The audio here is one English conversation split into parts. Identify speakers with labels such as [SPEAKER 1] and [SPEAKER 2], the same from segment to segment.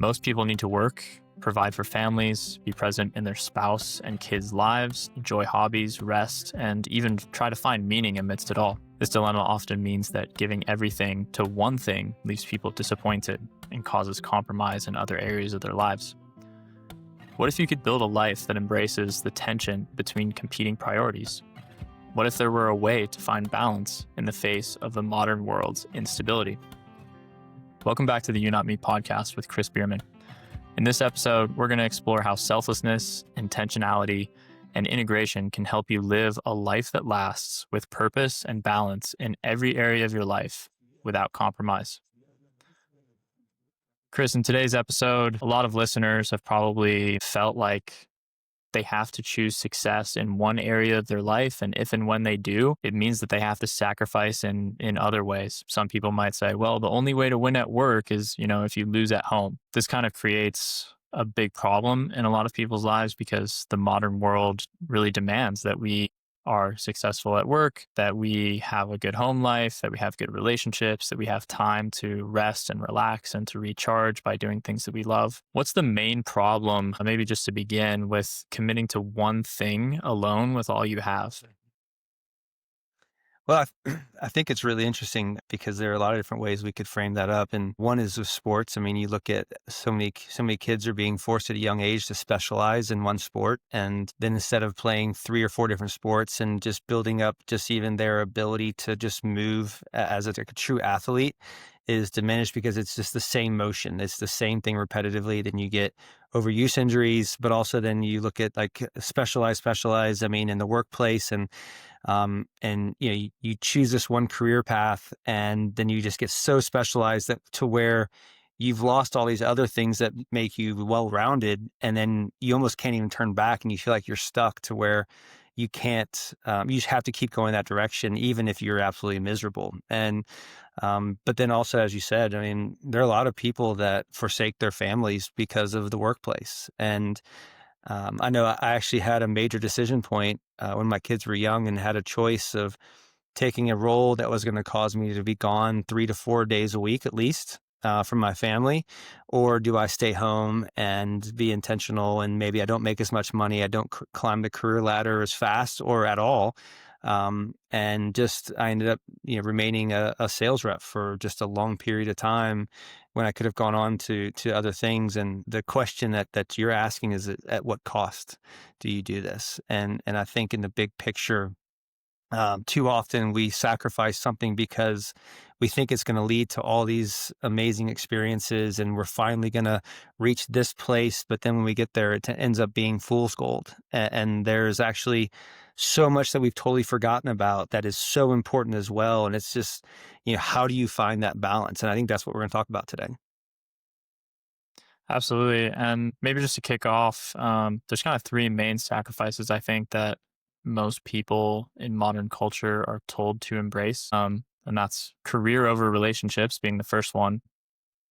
[SPEAKER 1] Most people need to work, provide for families, be present in their spouse and kids' lives, enjoy hobbies, rest, and even try to find meaning amidst it all. This dilemma often means that giving everything to one thing leaves people disappointed and causes compromise in other areas of their lives. What if you could build a life that embraces the tension between competing priorities? What if there were a way to find balance in the face of the modern world's instability? Welcome back to the You Not Me podcast with Chris Behrmann. In this episode, we're going to explore how selflessness, intentionality, and integration can help you live a life that lasts with purpose and balance in every area of your life without compromise. Chris, in today's episode, a lot of listeners have probably felt like they have to choose success in one area of their life. And if and when they do, it means that they have to sacrifice in other ways. Some people might say, well, the only way to win at work is, if you lose at home. This kind of creates a big problem in a lot of people's lives because the modern world really demands that we are successful at work, that we have a good home life, that we have good relationships, that we have time to rest and relax and to recharge by doing things that we love. What's the main problem, maybe just to begin, with committing to one thing alone with all you have?
[SPEAKER 2] Well, I think it's really interesting because there are a lot of different ways we could frame that up. And one is with sports. I mean, you look at so many kids are being forced at a young age to specialize in one sport. And then instead of playing 3 or 4 different sports and just building up just even their ability to just move as a true athlete is diminished because it's just the same motion. It's the same thing repetitively. Then you get overuse injuries, but also then you look at like specialize, I mean, in the workplace and you choose this one career path and then you just get so specialized that to where you've lost all these other things that make you well-rounded. And then you almost can't even turn back and you feel like you're stuck to where you can't, you just have to keep going that direction, even if you're absolutely miserable. And, but then also, as you said, I mean, there are a lot of people that forsake their families because of the workplace. And I know I actually had a major decision point when my kids were young and had a choice of taking a role that was going to cause me to be gone 3 to 4 days a week at least from my family, or do I stay home and be intentional and maybe I don't make as much money, I don't climb the career ladder as fast or at all, and just I ended up remaining a sales rep for just a long period of time when I could have gone on to other things. And the question that you're asking is at what cost do you do this? And I think in the big picture, too often we sacrifice something because we think it's going to lead to all these amazing experiences and we're finally going to reach this place. But then when we get there, it ends up being fool's gold. And there's actually so much that we've totally forgotten about that is so important as well. And it's just, how do you find that balance? And I think that's what we're going to talk about today.
[SPEAKER 1] Absolutely. And maybe just to kick off, there's kind of 3 main sacrifices I think that most people in modern culture are told to embrace. And that's career over relationships being the first one.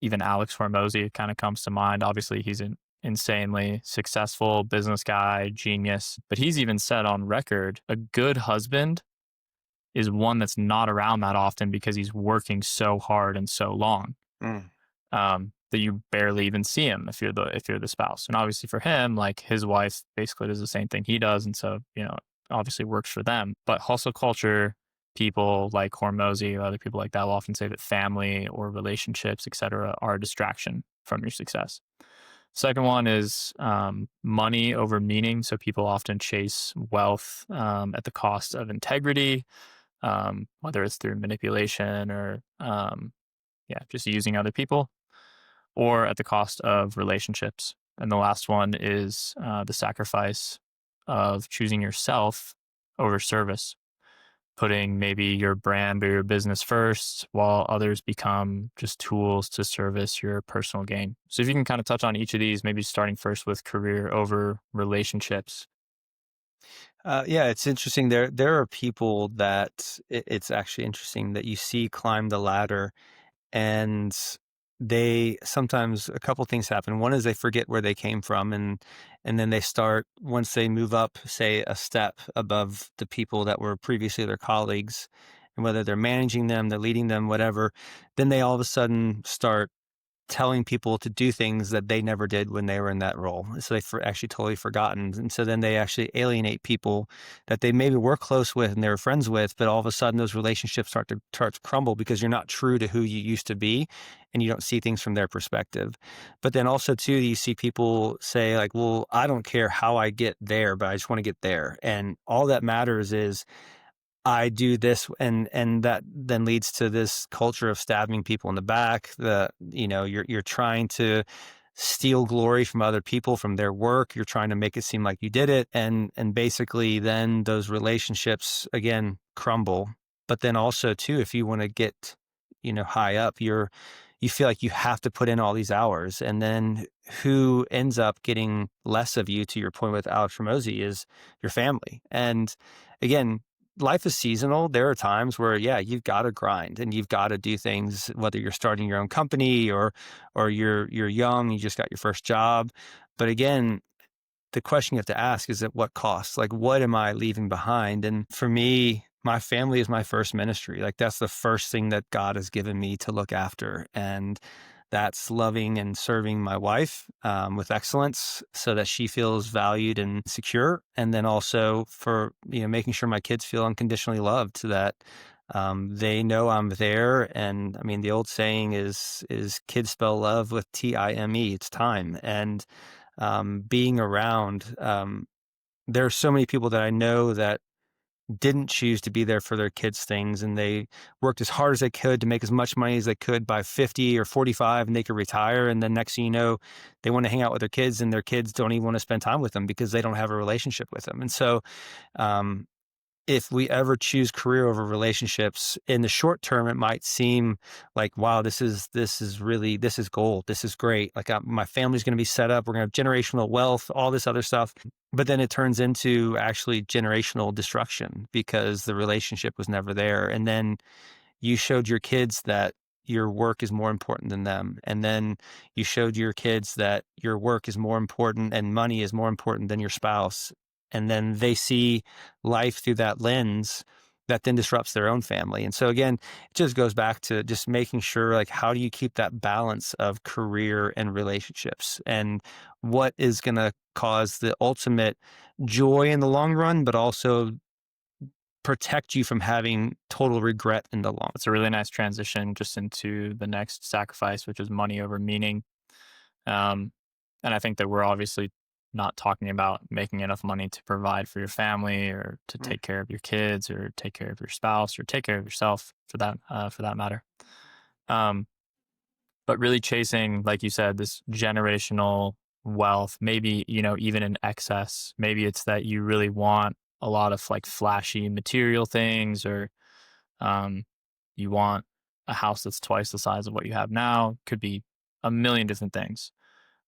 [SPEAKER 1] Even Alex Hormozy kind of comes to mind. Obviously, he's an insanely successful business guy, genius, but he's even said on record, a good husband is one that's not around that often because he's working so hard and so long. That you barely even see him if you're the spouse. And obviously for him, like his wife basically does the same thing he does. And so, obviously works for them. But hustle culture, people like Hormozy or other people like that will often say that family or relationships, et cetera, are a distraction from your success. Second one is money over meaning. So people often chase wealth at the cost of integrity, whether it's through manipulation or just using other people, or at the cost of relationships. And the last one is the sacrifice of choosing yourself over service, putting maybe your brand or your business first while others become just tools to service your personal gain. So if you can kind of touch on each of these, maybe starting first with career over relationships.
[SPEAKER 2] Yeah, it's interesting. There are people that it's actually interesting that you see climb the ladder and they sometimes a couple things happen. One is they forget where they came from and then they start, once they move up, say a step above the people that were previously their colleagues, and whether they're managing them, they're leading them, whatever, then they all of a sudden start telling people to do things that they never did when they were in that role. So they actually totally forgotten. And so then they actually alienate people that they maybe were close with and they were friends with, but all of a sudden those relationships start to crumble because you're not true to who you used to be and you don't see things from their perspective. But then also too, you see people say like, well, I don't care how I get there, but I just want to get there. And all that matters is I do this, and that then leads to this culture of stabbing people in the back. You're trying to steal glory from other people, from their work. You're trying to make it seem like you did it, and basically then those relationships again crumble. But then also too, if you want to get high up, you feel like you have to put in all these hours, and then who ends up getting less of you, to your point with Alex Ramosi, is your family. And again, life is seasonal. There are times where, yeah, you've got to grind and you've got to do things, whether you're starting your own company or you're young, you just got your first job. But again, the question you have to ask is, at what cost? Like, what am I leaving behind? And for me, my family is my first ministry. Like, that's the first thing that God has given me to look after. And that's loving and serving my wife with excellence so that she feels valued and secure. And then also for, making sure my kids feel unconditionally loved, so that they know I'm there. And I mean, the old saying is kids spell love with time. It's time. And being around, there are so many people that I know that didn't choose to be there for their kids' things, and they worked as hard as they could to make as much money as they could by 50 or 45, and they could retire. And then next thing you know, they want to hang out with their kids, and their kids don't even want to spend time with them because they don't have a relationship with them. And so, um, if we ever choose career over relationships, in the short term, it might seem like, wow, this is gold. This is great. Like, my family's going to be set up. We're going to have generational wealth, all this other stuff. But then it turns into actually generational destruction because the relationship was never there. And then you showed your kids that your work is more important than them. And then you showed your kids that your work is more important and money is more important than your spouse. And then they see life through that lens that then disrupts their own family. And so again, it just goes back to just making sure, like, how do you keep that balance of career and relationships, and what is going to cause the ultimate joy in the long run, but also protect you from having total regret in the long.
[SPEAKER 1] It's a really nice transition just into the next sacrifice, which is money over meaning. Um, and I think that we're obviously not talking about making enough money to provide for your family or to
[SPEAKER 2] Mm.
[SPEAKER 1] take care of your kids or take care of your spouse or take care of yourself for that matter. Um, but really chasing, like you said, this generational wealth, maybe, even in excess. Maybe it's that you really want a lot of like flashy material things, or um, you want a house that's twice the size of what you have now. Could be a million different things.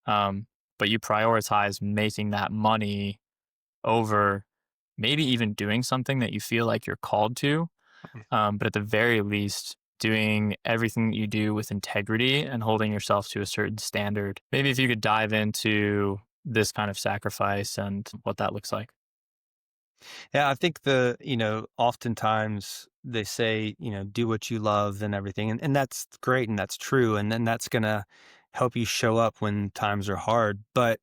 [SPEAKER 1] Um, but you prioritize making that money over maybe even doing something that you feel like you're called to. But at the very least, doing everything that you do with integrity and holding yourself to a certain standard. Maybe if you could dive into this kind of sacrifice and what that looks like.
[SPEAKER 2] Yeah, I think oftentimes they say, do what you love and everything. And that's great and that's true. And then that's going to help you show up when times are hard. But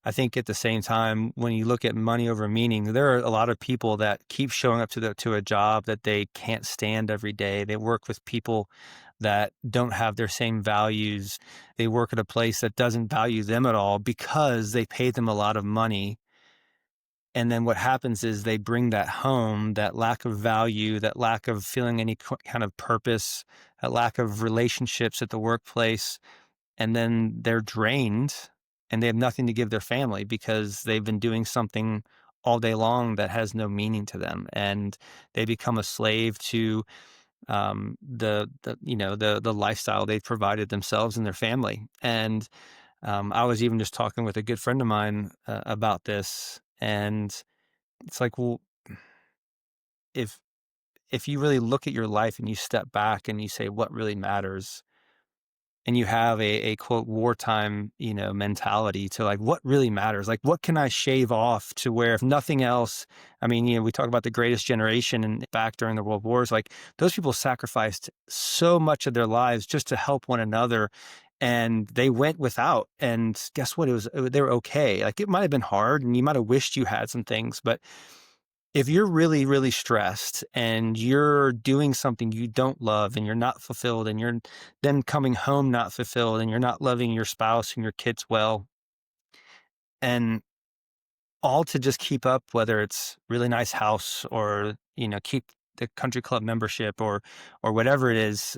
[SPEAKER 2] I think at the same time, when you look at money over meaning, there are a lot of people that keep showing up to a job that they can't stand every day. They work with people that don't have their same values. They work at a place that doesn't value them at all because they pay them a lot of money, and then what happens is they bring that home, that lack of value, that lack of feeling any kind of purpose, that lack of relationships at the workplace. And then they're drained and they have nothing to give their family because they've been doing something all day long that has no meaning to them. And they become a slave to the lifestyle they've provided themselves and their family. And I was even just talking with a good friend of mine about this. And it's like, well, if if you really look at your life and you step back and you say what really matters, and you have a quote wartime, mentality to like what really matters, like what can I shave off to where if nothing else, I mean, we talk about the greatest generation and back during the world wars, like those people sacrificed so much of their lives just to help one another. and they went without, and guess what? They were okay. Like, it might have been hard and you might have wished you had some things, but if you're really, really stressed and you're doing something you don't love and you're not fulfilled and you're then coming home not fulfilled and you're not loving your spouse and your kids well, and all to just keep up, whether it's really nice house or, keep the country club membership or whatever it is,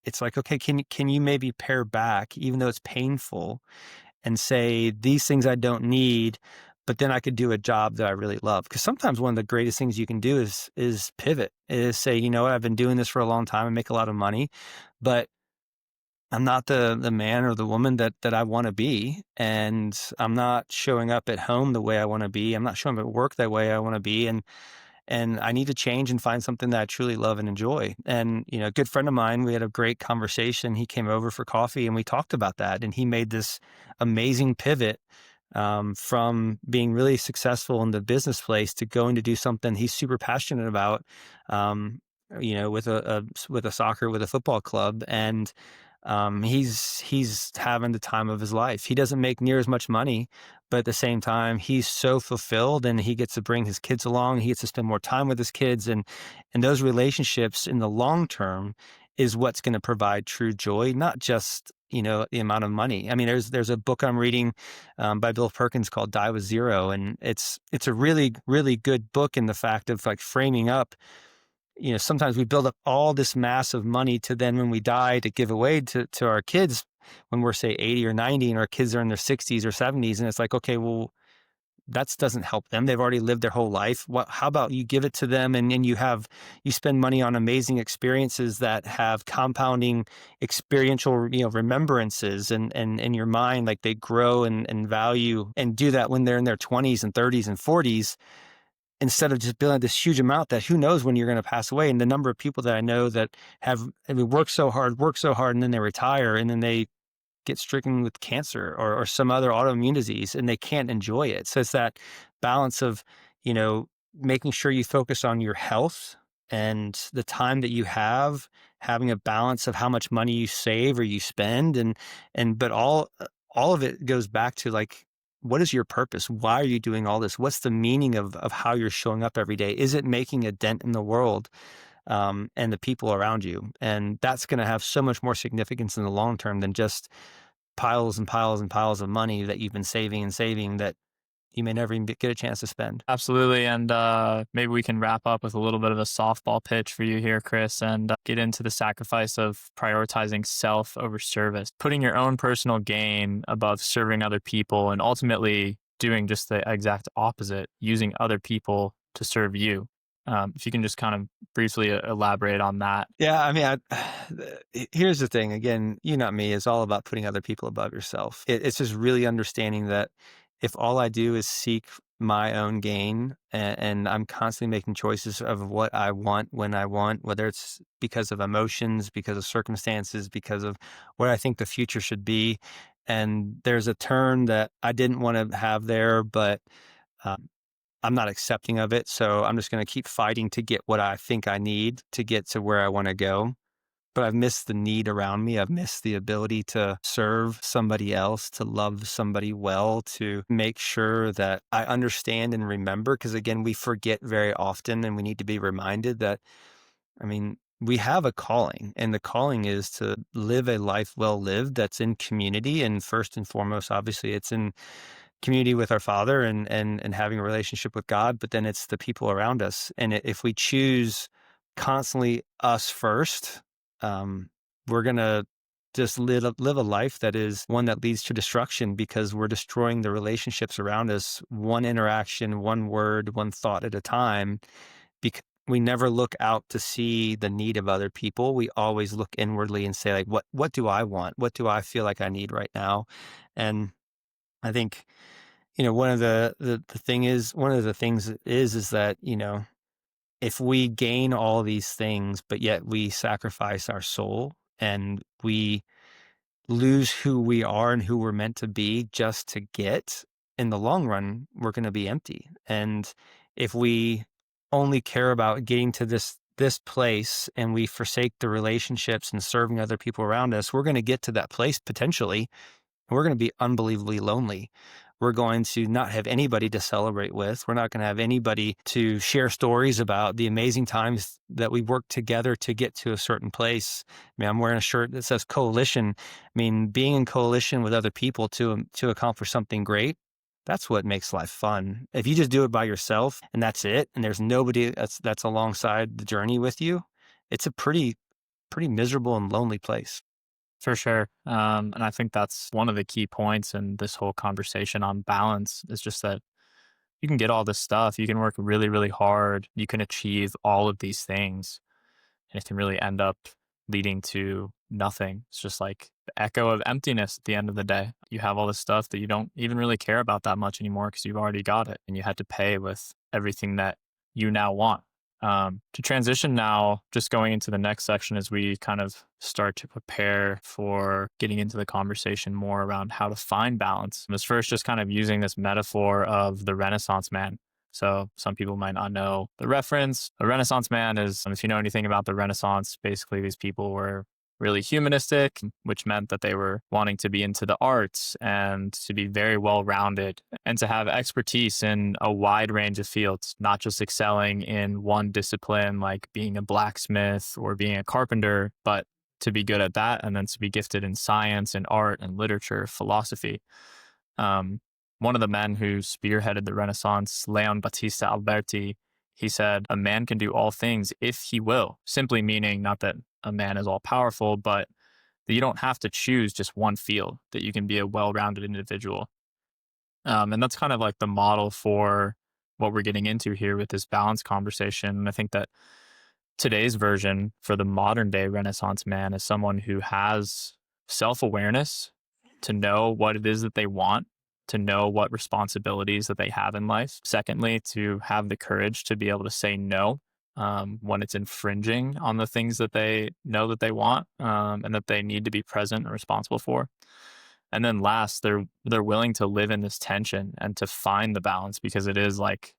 [SPEAKER 2] it's like, okay, can you maybe pare back, even though it's painful, and say, these things I don't need, but then I could do a job that I really love. Because sometimes one of the greatest things you can do is pivot, is say, you know what, I've been doing this for a long time and make a lot of money, but I'm not the man or the woman that I want to be, and I'm not showing up at home the way I want to be. I'm not showing up at work the way I want to be, and I need to change and find something that I truly love and enjoy. And, a good friend of mine, we had a great conversation. He came over for coffee and we talked about that. And he made this amazing pivot, from being really successful in the business place to going to do something he's super passionate about, with a soccer, with a football club. And he's having the time of his life. He doesn't make near as much money, but at the same time, he's so fulfilled, and he gets to bring his kids along. He gets to spend more time with his kids, and those relationships in the long term is what's going to provide true joy, not just the amount of money. I mean, there's a book I'm reading, by Bill Perkins, called Die with Zero, and it's a really, really good book in the fact of, like, framing up. Sometimes we build up all this massive money to then, when we die, to give away to our kids when we're, say, 80 or 90, and our kids are in their 60s or 70s. And it's like, okay, well, that doesn't help them. They've already lived their whole life. How about you give it to them, and you spend money on amazing experiences that have compounding experiential, remembrances, and in your mind, like, they grow and value, and do that when they're in their 20s and 30s and 40s, instead of just building this huge amount that who knows when you're going to pass away. And the number of people that I know that have, I mean, work so hard, and then they retire, and then they get stricken with cancer or some other autoimmune disease, and they can't enjoy it. So it's that balance of, you know, making sure you focus on your health and the time that you have, having a balance of how much money you save or you spend, but all of it goes back to, like, what is your purpose? Why are you doing all this? What's the meaning of how you're showing up every day? Is it making a dent in the world, and the people around you? And that's going to have so much more significance in the long term than just piles and piles and piles of money that you've been saving and saving that you may never even get a chance to spend.
[SPEAKER 1] Absolutely. And maybe we can wrap up with a little bit of a softball pitch for you here, Chris, and get into the sacrifice of prioritizing self over service, putting your own personal gain above serving other people, and ultimately doing just the exact opposite, using other people to serve you. If you can just kind of briefly elaborate on that.
[SPEAKER 2] Yeah, I mean, here's the thing. Again, You Not Me is all about putting other people above yourself. It's just really understanding that if all I do is seek my own gain, and I'm constantly making choices of what I want when I want, whether it's because of emotions, because of circumstances, because of what I think the future should be, and there's a turn that I didn't want to have there, but um, I'm not accepting of it. So I'm just going to keep fighting to get what I think I need to get to where I want to go. But I've missed the need around me. I've missed the ability to serve somebody else, to love somebody well, to make sure that I understand and remember. Because again, we forget very often, and we need to be reminded that, I mean, we have a calling, and the calling is to live a life well lived that's in community. And first and foremost, obviously, it's in community with our Father, and having a relationship with God, but then it's the people around us. And if we choose constantly us first, we're gonna just live a life that is one that leads to destruction, because we're destroying the relationships around us, one interaction, one word, one thought at a time. Because we never look out to see the need of other people. We always look inwardly and say, like, what do I want? What do I feel like I need right now? And I think, one of one of the things is that, if we gain all these things, but yet we sacrifice our soul, and we lose who we are and who we're meant to be just to get, in the long run, we're going to be empty. And if we only care about getting to this place and we forsake the relationships and serving other people around us, we're going to get to that place potentially, and we're going to be unbelievably lonely. We're going to not have anybody to celebrate with. We're not going to have anybody to share stories about the amazing times that we worked together to get to a certain place. I mean, I'm wearing a shirt that says coalition. I mean, being in coalition with other people to accomplish something great, that's what makes life fun. If you just do it by yourself and that's it, and there's nobody that's alongside the journey with you, it's a pretty miserable and lonely place.
[SPEAKER 1] For sure. And I think that's one of the key points in this whole conversation on balance is just that you can get all this stuff. You can work really, really hard. You can achieve all of these things, and it can really end up leading to nothing. It's just like the echo of emptiness at the end of the day. You have all this stuff that you don't even really care about that much anymore because you've already got it and you had to pay with everything that you now want. To transition now, just going into the next section as we kind of start to prepare for getting into the conversation more around how to find balance, is first just kind of using this metaphor of the Renaissance man. So some people might not know the reference. A Renaissance man is, if you know anything about the Renaissance, basically these people were really humanistic, which meant that they were wanting to be into the arts and to be very well rounded and to have expertise in a wide range of fields, not just excelling in one discipline like being a blacksmith or being a carpenter, but to be good at that and then to be gifted in science and art and literature, philosophy. Um, One of the men who spearheaded the Renaissance, Leon Battista Alberti, he said, "A man can do all things if he will," simply meaning not that a man is all powerful, but that you don't have to choose just one field, that you can be a well rounded individual. And that's kind of like the model for what we're getting into here with this balance conversation. And I think that today's version for the modern day Renaissance man is someone who has self awareness to know what it is that they want, to know what responsibilities that they have in life. Secondly, to have the courage to be able to say no when it's infringing on the things that they know that they want and that they need to be present and responsible for. And then last, they're willing to live in this tension and to find the balance because it is like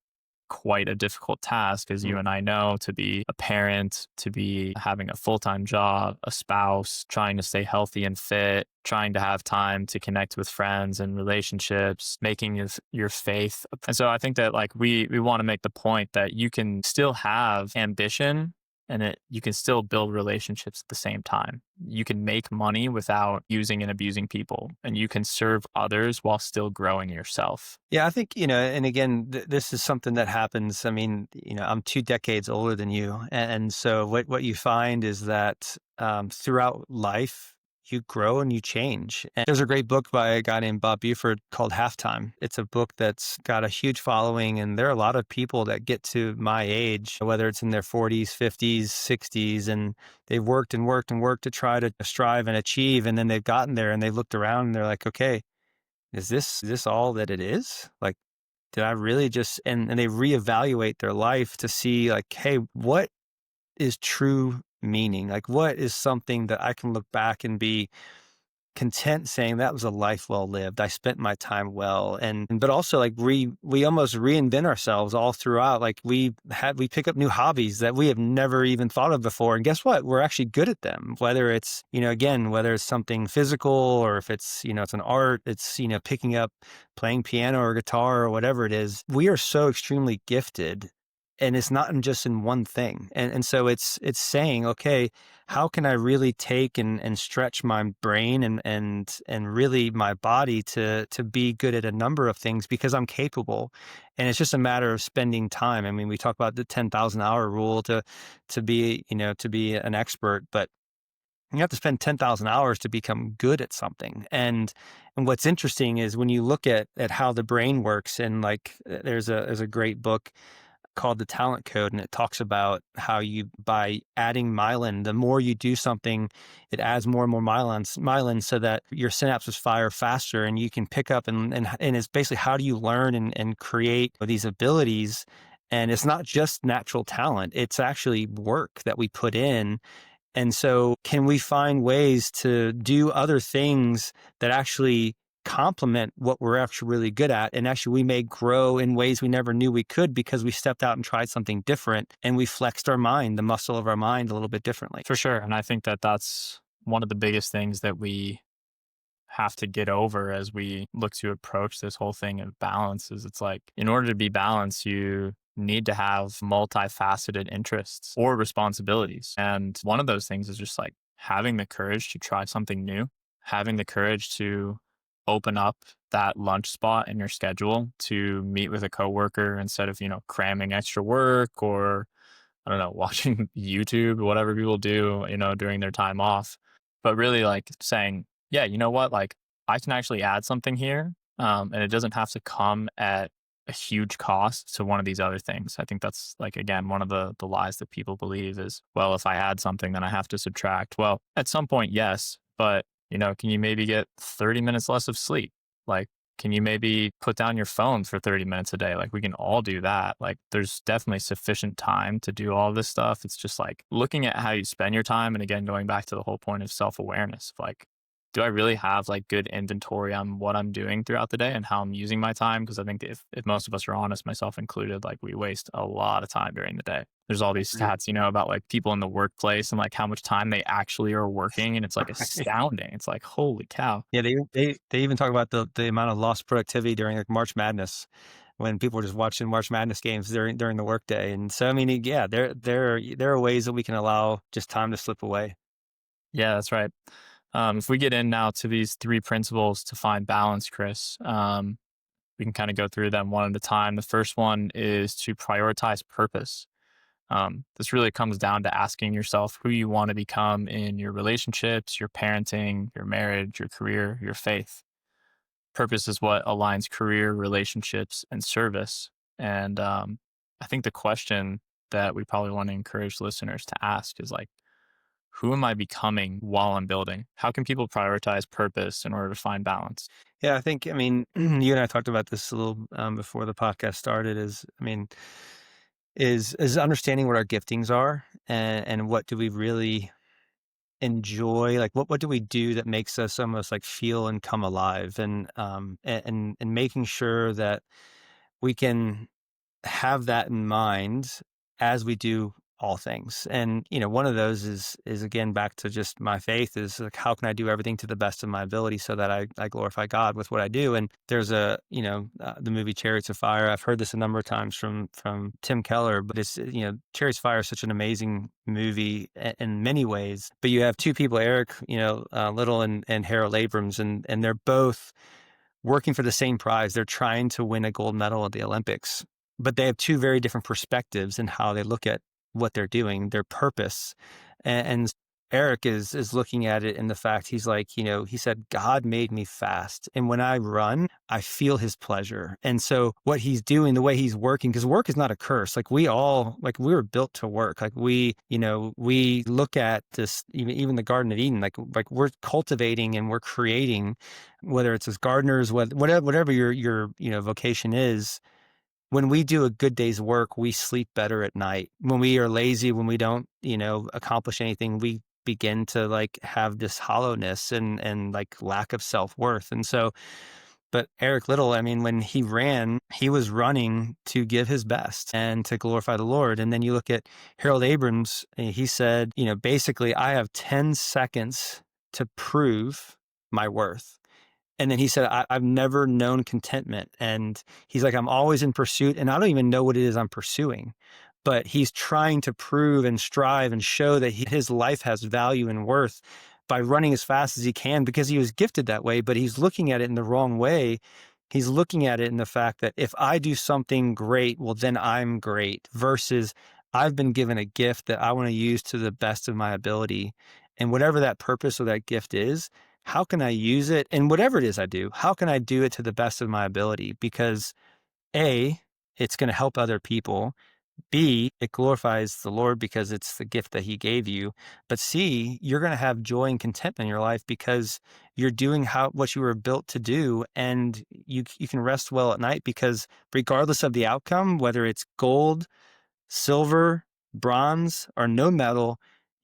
[SPEAKER 1] quite a difficult task, as you and I know, to be a parent, to be having a full-time job, a spouse, trying to stay healthy and fit, trying to have time to connect with friends and relationships, making your faith. And so I think that like we want to make the point that you can still have ambition and you can still build relationships at the same time. You can make money without using and abusing people, and you can serve others while still growing yourself.
[SPEAKER 2] Yeah, I think, and again, this is something that happens. I mean, I'm 2 decades older than you. And so what you find is that throughout life, you grow and you change. And there's a great book by a guy named Bob Buford called Halftime. It's a book that's got a huge following. And there are a lot of people that get to my age, whether it's in their 40s, 50s, 60s, and they've worked and worked and worked to try to strive and achieve. And then they've gotten there and they looked around and they're like, okay, is this all that it is? Like, did I really just, and they reevaluate their life to see like, hey, what is true meaning? Like, what is something that I can look back and be content saying that was a life well lived. I spent my time well. But also like we almost reinvent ourselves all throughout. Like we pick up new hobbies that we have never even thought of before. And guess what? We're actually good at them. Whether it's, again, whether it's something physical or if it's, it's an art, it's, picking up playing piano or guitar or whatever it is. We are so extremely gifted. And it's not just in one thing. And so it's saying, okay, how can I really take and stretch my brain and really my body to be good at a number of things because I'm capable. And it's just a matter of spending time. I mean, we talk about the 10,000 hour rule to be, to be an expert, but you have to spend 10,000 hours to become good at something. And what's interesting is when you look at how the brain works, and like there's a great book called The Talent Code, and it talks about how you, by adding myelin, the more you do something, it adds more and more myelin so that your synapses fire faster and you can pick up and it's basically how do you learn and create these abilities. And it's not just natural talent, it's actually work that we put in. And so can we find ways to do other things that actually complement what we're actually really good at. And actually, we may grow in ways we never knew we could because we stepped out and tried something different and we flexed our mind, the muscle of our mind, a little bit differently.
[SPEAKER 1] For sure. And I think that that's one of the biggest things that we have to get over as we look to approach this whole thing of balance is it's like in order to be balanced, you need to have multifaceted interests or responsibilities. And one of those things is just like having the courage to try something new, having the courage to open up that lunch spot in your schedule to meet with a coworker instead of, cramming extra work or I don't know, watching YouTube, whatever people do, during their time off. But really like saying, yeah, you know what? Like I can actually add something here. And it doesn't have to come at a huge cost to one of these other things. I think that's like again one of the lies that people believe is, well, if I add something, then I have to subtract. Well, at some point, yes, but can you maybe get 30 minutes less of sleep? Like can you maybe put down your phone for 30 minutes a day? Like we can all do that. Like there's definitely sufficient time to do all this stuff. It's just like looking at how you spend your time. And again, going back to the whole point of self-awareness, like, do I really have like good inventory on what I'm doing throughout the day and how I'm using my time? Because I think if most of us are honest, myself included, like we waste a lot of time during the day. There's all these
[SPEAKER 2] Right.
[SPEAKER 1] stats, about like people in the workplace and like how much time they actually are working. And it's like astounding. It's like, holy cow.
[SPEAKER 2] Yeah, they even talk about the amount of lost productivity during like March Madness when people are just watching March Madness games during the workday. And so I mean, yeah, there are ways that we can allow just time to slip away.
[SPEAKER 1] Yeah, that's right. If we get in now to these three principles to find balance, Chris, we can kind of go through them one at a time. The first one is to prioritize purpose. This really comes down to asking yourself who you want to become in your relationships, your parenting, your marriage, your career, your faith. Purpose is what aligns career, relationships, and service. And I think the question that we probably want to encourage listeners to ask is like, who am I becoming while I'm building? How can people prioritize purpose in order to find balance?
[SPEAKER 2] Yeah, I think, I mean, you and I talked about this a little before the podcast started. Is understanding what our giftings are and what do we really enjoy, like what do we do that makes us almost like feel and come alive, and making sure that we can have that in mind as we do all things. And one of those is again back to just my faith is like, how can I do everything to the best of my ability so that I glorify God with what I do? And there's the movie Chariots of Fire. I've heard this a number of times from Tim Keller, but it's Chariots of Fire is such an amazing movie in many ways. But you have two people, Eric Little and Harold Abrams, and they're both working for the same prize. They're trying to win a gold medal at the Olympics, but they have two very different perspectives in how they look at what they're doing, their purpose. And Eric is looking at it in the fact he's like, he said, God made me fast. And when I run, I feel his pleasure. And so what he's doing, the way he's working, because work is not a curse. Like we were built to work. Like we look at this, even the Garden of Eden, like we're cultivating and we're creating, whether it's as gardeners, whatever your vocation is. When we do a good day's work, we sleep better at night. When we are lazy, when we don't, accomplish anything, we begin to like have this hollowness and like lack of self-worth. And so, but Eric Little, I mean, when he ran, he was running to give his best and to glorify the Lord. And then you look at Harold Abrams, he said, basically, I have 10 seconds to prove my worth. And then he said, I've never known contentment. And he's like, I'm always in pursuit and I don't even know what it is I'm pursuing, but he's trying to prove and strive and show that his life has value and worth by running as fast as he can because he was gifted that way, but he's looking at it in the wrong way. He's looking at it in the fact that if I do something great, well, then I'm great versus I've been given a gift that I want to use to the best of my ability. And whatever that purpose or that gift is, how can I use it? And whatever it is I do, how can I do it to the best of my ability? Because A, it's going to help other people. B, it glorifies the Lord because it's the gift that he gave you. But C, you're going to have joy and contentment in your life because you're doing what you were built to do. And you can rest well at night because regardless of the outcome, whether it's gold, silver, bronze, or no medal,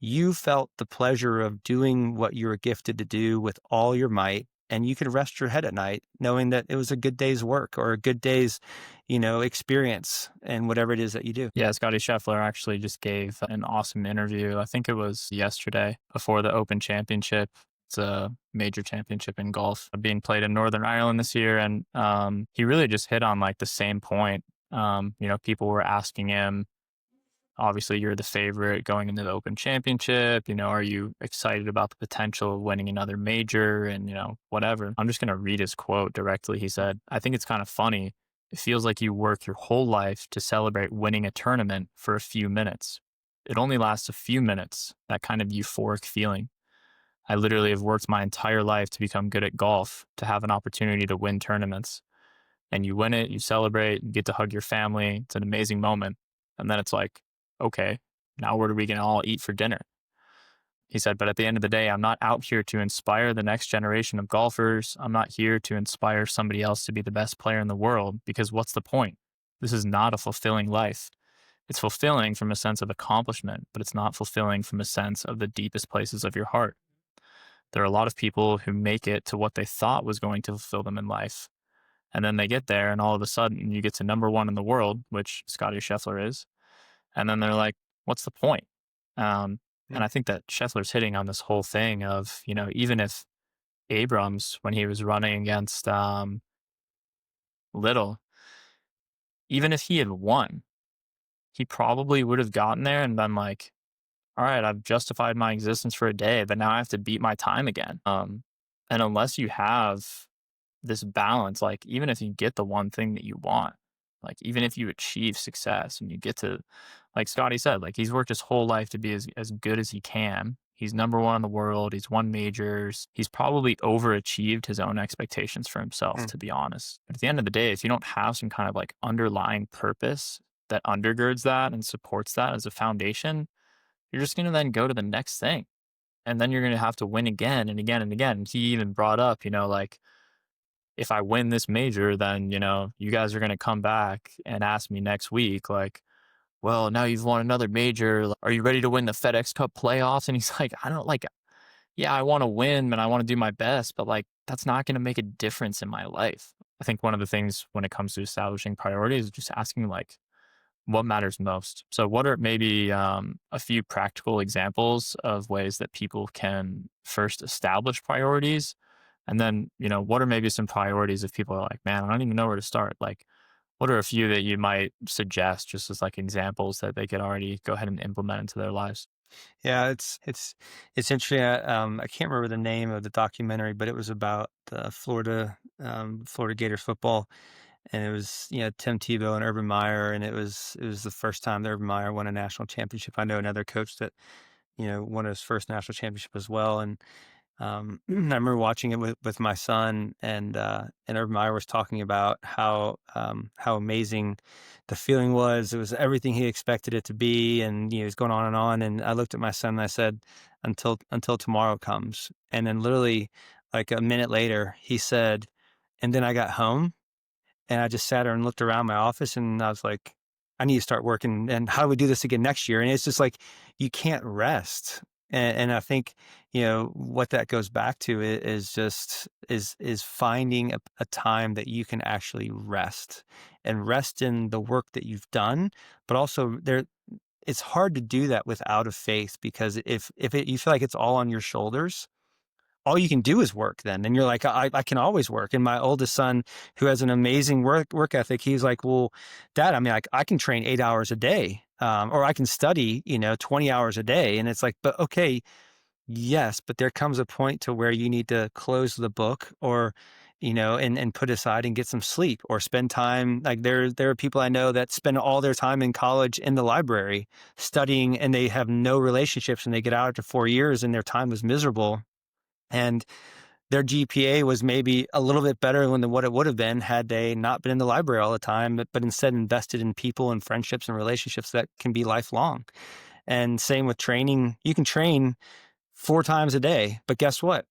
[SPEAKER 2] you felt the pleasure of doing what you were gifted to do with all your might and you could rest your head at night knowing that it was a good day's work or a good day's, experience and whatever it is that you do.
[SPEAKER 1] Yeah, Scotty Scheffler actually just gave an awesome interview. I think it was yesterday before the Open Championship. It's a major championship in golf being played in Northern Ireland this year. And he really just hit on like the same point. People were asking him, obviously, you're the favorite going into the Open Championship. Are you excited about the potential of winning another major and, whatever? I'm just going to read his quote directly. He said, I think it's kind of funny. It feels like you work your whole life to celebrate winning a tournament for a few minutes. It only lasts a few minutes, that kind of euphoric feeling. I literally have worked my entire life to become good at golf, to have an opportunity to win tournaments. And you win it, you celebrate, you get to hug your family. It's an amazing moment. And then it's like, okay, now what are we going to all eat for dinner? He said, but at the end of the day, I'm not out here to inspire the next generation of golfers. I'm not here to inspire somebody else to be the best player in the world, because what's the point? This is not a fulfilling life. It's fulfilling from a sense of accomplishment, but it's not fulfilling from a sense of the deepest places of your heart. There are a lot of people who make it to what they thought was going to fulfill them in life. And then they get there, and all of a sudden, you get to number one in the world, which Scotty Scheffler is. And then they're like, what's the point? And
[SPEAKER 2] Yeah.
[SPEAKER 1] I think that Scheffler's hitting on this whole thing of, even if Abrams, when he was running against Little, even if he had won, he probably would have gotten there and been like, all right, I've justified my existence for a day, but now I have to beat my time again. And unless you have this balance, like even if you get the one thing that you want, like even if you achieve success and you get to, like Scotty said, like he's worked his whole life to be as good as he can. He's number one in the world. He's won majors. He's probably overachieved his own expectations for himself,
[SPEAKER 2] Mm.
[SPEAKER 1] to be honest. But at the end of the day, if you don't have some kind of like underlying purpose that undergirds that and supports that as a foundation, you're just going to then go to the next thing. And then you're going to have to win again and again and again. He even brought up, like, if I win this major, then, you guys are going to come back and ask me next week, like, well, now you've won another major. Are you ready to win the FedEx Cup playoffs? And he's like, I don't like, yeah, I want to win and I want to do my best, but like, that's not going to make a difference in my life. I think one of the things when it comes to establishing priorities is just asking, like, what matters most. So, what are maybe a few practical examples of ways that people can first establish priorities? And then, what are maybe some priorities if people are like, man, I don't even know where to start? Like, what are a few that you might suggest just as like examples that they could already go ahead and implement into their lives?
[SPEAKER 2] Yeah, it's interesting. I can't remember the name of the documentary, but it was about Florida Gators football, and it was Tim Tebow and Urban Meyer, and it was the first time that Urban Meyer won a national championship. I know another coach that won his first national championship as well, and I remember watching it with my son, and Urban Meyer was talking about how amazing the feeling was. It was everything he expected it to be, and he was going on and on. And I looked at my son and I said, "Until tomorrow comes." And then literally, like a minute later, he said, "And then I got home." And I just sat there and looked around my office and I was like, I need to start working. And how do we do this again next year? And it's just like, you can't rest. And I think, what that goes back to is finding a time that you can actually rest and rest in the work that you've done. But also it's hard to do that without a faith, because you feel like it's all on your shoulders, all you can do is work then. And you're like, I can always work. And my oldest son, who has an amazing work ethic, he's like, well, Dad, I mean, I can train 8 hours a day, or I can study, 20 hours a day. And it's like, but okay, yes, but there comes a point to where you need to close the book, or, and put aside and get some sleep or spend time. Like there are people I know that spend all their time in college in the library studying, and they have no relationships, and they get out after 4 years and their time was miserable. And their GPA was maybe a little bit better than what it would have been had they not been in the library all the time, but instead invested in people and friendships and relationships that can be lifelong. And same with training. You can train 4 times a day, but guess what?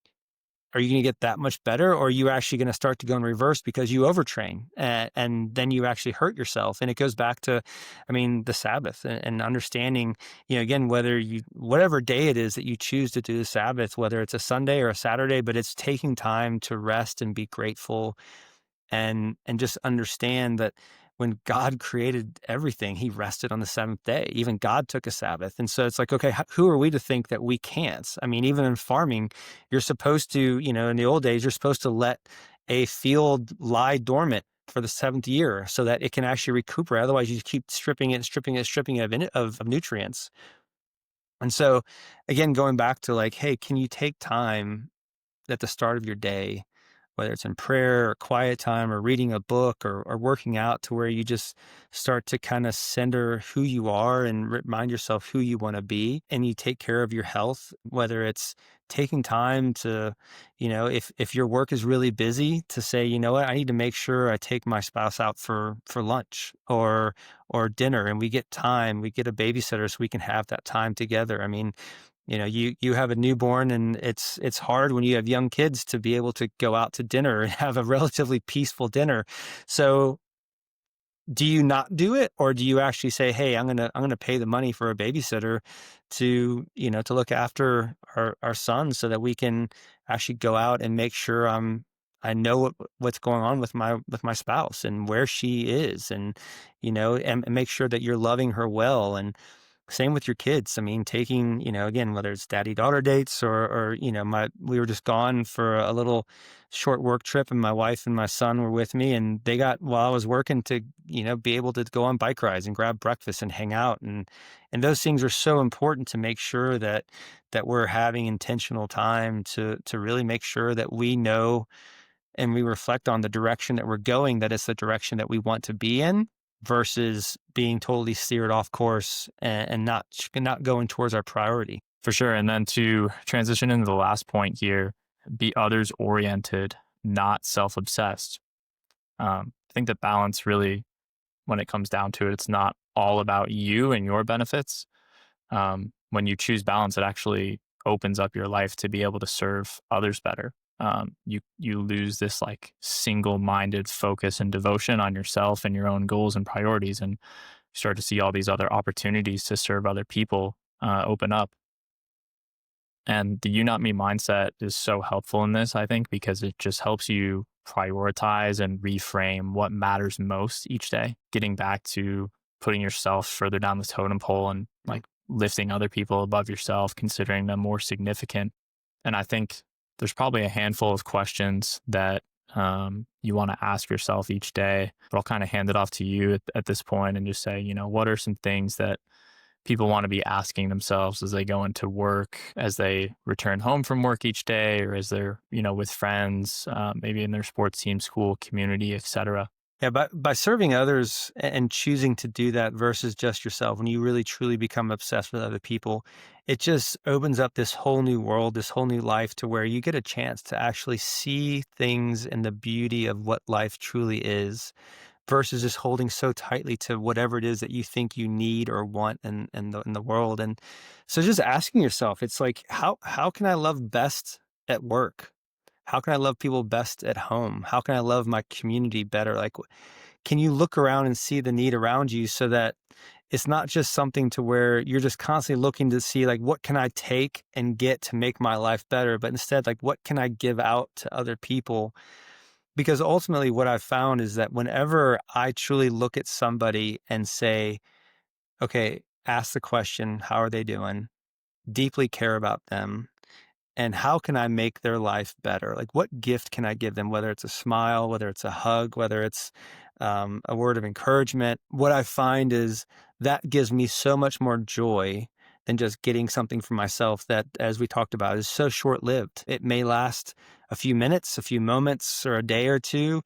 [SPEAKER 2] are you going to get that much better, or are you actually going to start to go in reverse because you overtrain, and then you actually hurt yourself? And it goes back to, I mean, the Sabbath, and understanding, again, whatever day it is that you choose to do the Sabbath, whether it's a Sunday or a Saturday, but it's taking time to rest and be grateful, and just understand that when God created everything, he rested on the seventh day. Even God took a Sabbath. And so it's like, okay, who are we to think that we can't? I mean, even in farming, you're supposed to, in the old days, you're supposed to let a field lie dormant for the seventh year so that it can actually recuperate. Otherwise, you keep stripping it, stripping it, stripping it of nutrients. And so, again, going back to like, hey, can you take time at the start of your day, whether it's in prayer or quiet time or reading a book, or working out, to where you just start to kind of center who you are and remind yourself who you want to be, and you take care of your health, whether it's taking time to, if your work is really busy, to say, you know what, I need to make sure I take my spouse out for lunch or dinner, and we get a babysitter so we can have that time together. I mean, you have a newborn, and it's hard when you have young kids to be able to go out to dinner and have a relatively peaceful dinner. So do you not do it, or do you actually say, hey, I'm gonna pay the money for a babysitter to look after our son, so that we can actually go out and make sure I know what's going on with my spouse and where she is, and make sure that you're loving her well. And same with your kids. I mean, taking, again, whether it's daddy-daughter dates, or we were just gone for a little short work trip, and my wife and my son were with me, and they got, while I was working, to, be able to go on bike rides and grab breakfast and hang out. And those things are so important, to make sure that we're having intentional time to really make sure that we know and we reflect on the direction that we're going, that it's the direction that we want to be in, versus being totally steered off course, and not going towards our priority.
[SPEAKER 1] For sure. And then to transition into the last point here, be others oriented, not self obsessed. I think that balance really, when it comes down to it, it's not all about you and your benefits. When you choose balance, it actually opens up your life to be able to serve others better. You lose this like single minded focus and devotion on yourself and your own goals and priorities, and you start to see all these other opportunities to serve other people open up. And the you not me mindset is so helpful in this, I think, because it just helps you prioritize and reframe what matters most each day, getting back to putting yourself further down the totem pole and like lifting other people above yourself, considering them more significant. And I think there's probably a handful of questions that you want to ask yourself each day, but I'll kind of hand it off to you at this point and just say, what are some things that people want to be asking themselves as they go into work, as they return home from work each day, or as they're, with friends, maybe in their sports team, school, community, etc.
[SPEAKER 2] Yeah, by serving others and choosing to do that versus just yourself, when you really truly become obsessed with other people, it just opens up this whole new world, this whole new life, to where you get a chance to actually see things in the beauty of what life truly is, versus just holding so tightly to whatever it is that you think you need or want in the world. And so just asking yourself, it's like, how can I love best at work? How can I love people best at home? How can I love my community better? Like, can you look around and see the need around you, so that it's not just something to where you're just constantly looking to see, like, what can I take and get to make my life better? But instead, like, what can I give out to other people? Because ultimately what I've found is that whenever I truly look at somebody and say, okay, ask the question, how are they doing? Deeply care about them. And how can I make their life better? Like, what gift can I give them? Whether it's a smile, whether it's a hug, whether it's a word of encouragement. What I find is that gives me so much more joy than just getting something for myself that, as we talked about, is so short lived. It may last a few minutes, a few moments, or a day or two.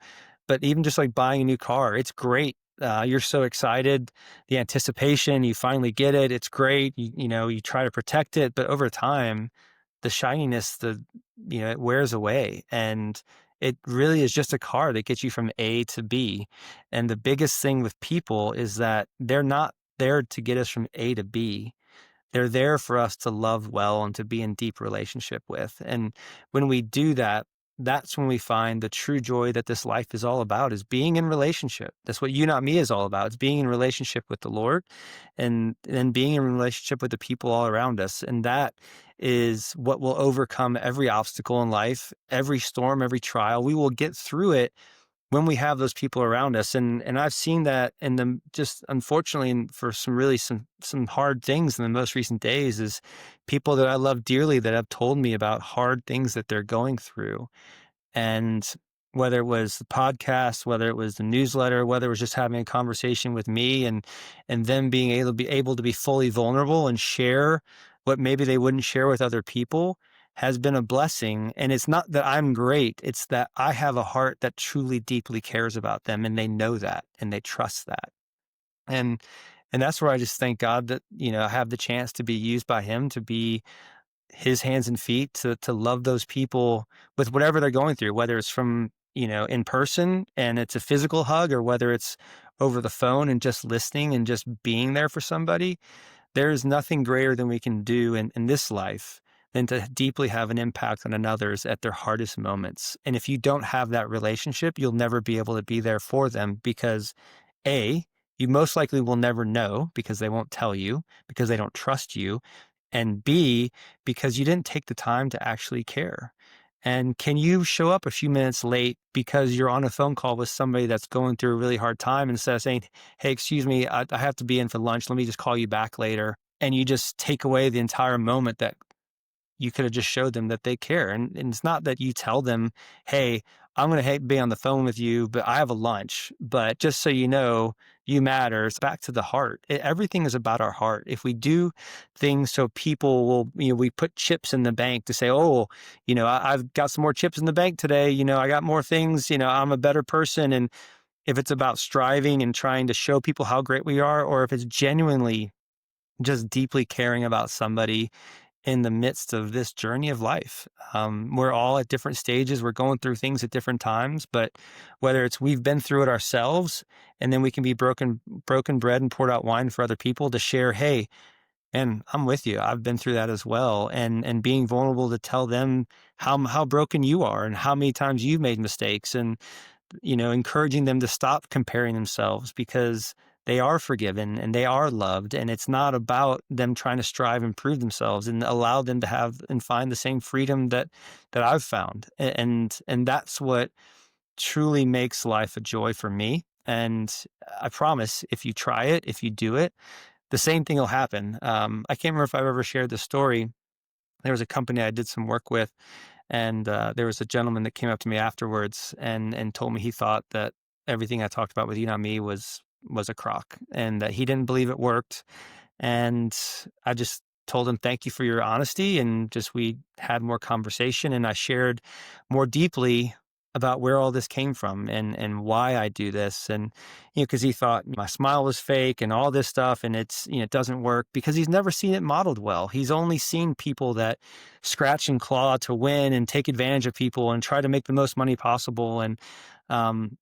[SPEAKER 2] But even just like buying a new car, it's great. You're so excited, the anticipation, you finally get it. It's great. You try to protect it, but over time, the shininess, it wears away, and it really is just a car that gets you from A to B. And the biggest thing with people is that they're not there to get us from A to B. They're there for us to love well and to be in deep relationship with. And when we do that, that's when we find the true joy that this life is all about, is being in relationship. That's what You Not Me is all about. It's being in relationship with the Lord and being in relationship with the people all around us. And that is what will overcome every obstacle in life, every storm, every trial. We will get through it when we have those people around us. And I've seen that in the just unfortunately for some hard things in the most recent days, is people that I love dearly that have told me about hard things that they're going through. And whether it was the podcast, whether it was the newsletter, whether it was just having a conversation with me and them being able to be fully vulnerable and share what maybe they wouldn't share with other people, has been a blessing. And it's not that I'm great, it's that I have a heart that truly deeply cares about them, and they know that and they trust that. And and that's where I just thank God that, I have the chance to be used by him to be his hands and feet, to love those people with whatever they're going through, whether it's from, in person and it's a physical hug, or whether it's over the phone and just listening and just being there for somebody. There is nothing greater than we can do in this life than to deeply have an impact on another's at their hardest moments. And if you don't have that relationship, you'll never be able to be there for them, because A, you most likely will never know because they won't tell you, because they don't trust you, and B, because you didn't take the time to actually care. And can you show up a few minutes late because you're on a phone call with somebody that's going through a really hard time, instead of saying, "Hey, excuse me, I have to be in for lunch. Let me just call you back later." And you just take away the entire moment that you could have just showed them that they care. And it's not that you tell them, "Hey, I'm going to be on the phone with you, but I have a lunch. But just so you know, you matter." It's back to the heart. Everything is about our heart. If we do things so people will, we put chips in the bank to say, "Oh, I've got some more chips in the bank today. I got more things. I'm a better person." And if it's about striving and trying to show people how great we are, or if it's genuinely just deeply caring about somebody in the midst of this journey of life. We're all at different stages. We're going through things at different times, but whether it's we've been through it ourselves, and then we can be broken bread and poured out wine for other people to share, "Hey, and I'm with you. I've been through that as well." And being vulnerable to tell them how broken you are and how many times you've made mistakes, and encouraging them to stop comparing themselves, because they are forgiven and they are loved. And it's not about them trying to strive and prove themselves, and allow them to have and find the same freedom that I've found. And that's what truly makes life a joy for me. And I promise, if you try it, if you do it, the same thing will happen. I can't remember if I've ever shared this story. There was a company I did some work with, and there was a gentleman that came up to me afterwards and told me he thought that everything I talked about with You Not Me was a crock, and that he didn't believe it worked. And I just told him, "Thank you for your honesty." And just we had more conversation, and I shared more deeply about where all this came from and why I do this. And, because he thought my smile was fake and all this stuff, and it doesn't work, because he's never seen it modeled well. He's only seen people that scratch and claw to win and take advantage of people and try to make the most money possible. Um,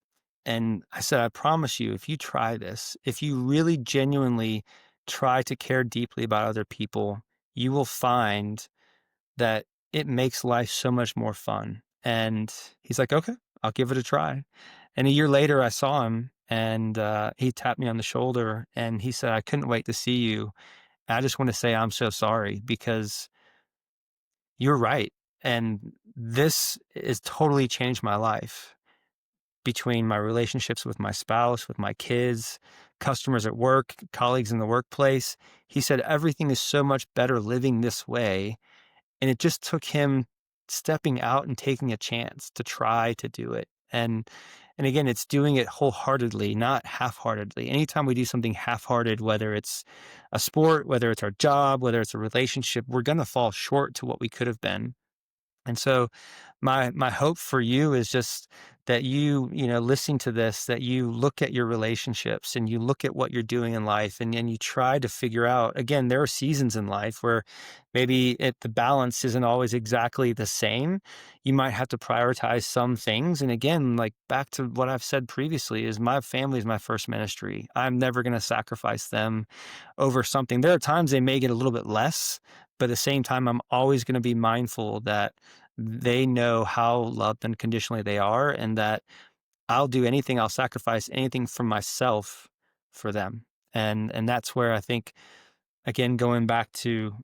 [SPEAKER 2] and I said, "I promise you, if you try this, if you really genuinely try to care deeply about other people, you will find that it makes life so much more fun." And he's like, "Okay, I'll give it a try." And a year later, I saw him, and he tapped me on the shoulder and he said, "I couldn't wait to see you. I just want to say I'm so sorry, because you're right. And this has totally changed my life, between my relationships with my spouse, with my kids, customers at work, colleagues in the workplace." He said, "Everything is so much better living this way." And it just took him stepping out and taking a chance to try to do it. And again, it's doing it wholeheartedly, not half-heartedly. Anytime we do something half-hearted, whether it's a sport, whether it's our job, whether it's a relationship, we're going to fall short to what we could have been. And so my hope for you is just that listening to this, that you look at your relationships and you look at what you're doing in life, and you try to figure out, again, there are seasons in life where maybe the balance isn't always exactly the same. You might have to prioritize some things. And again, like back to what I've said previously, is my family is my first ministry. I'm never going to sacrifice them over something. There are times they may get a little bit less, but at the same time, I'm always going to be mindful that they know how loved unconditionally they are, and that I'll do anything, I'll sacrifice anything from myself for them. And that's where I think, again, going back to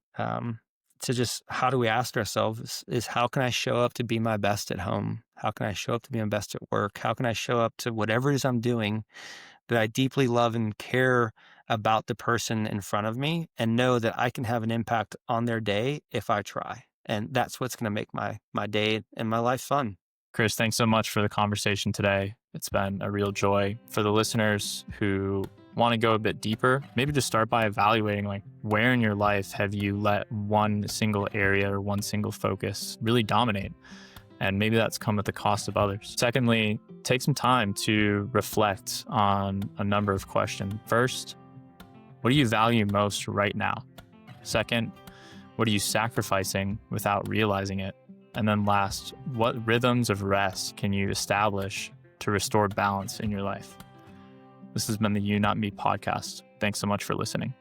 [SPEAKER 2] just how do we ask ourselves is how can I show up to be my best at home? How can I show up to be my best at work? How can I show up to whatever it is I'm doing that I deeply love and care about the person in front of me, and know that I can have an impact on their day if I try. And that's what's going to make my day and my life fun.
[SPEAKER 1] Chris, thanks so much for the conversation today. It's been a real joy. For the listeners who want to go a bit deeper, maybe just start by evaluating, like, where in your life have you let one single area or one single focus really dominate? And maybe that's come at the cost of others. Secondly, take some time to reflect on a number of questions. First, what do you value most right now? Second, what are you sacrificing without realizing it? And then last, what rhythms of rest can you establish to restore balance in your life? This has been the You Not Me podcast. Thanks so much for listening.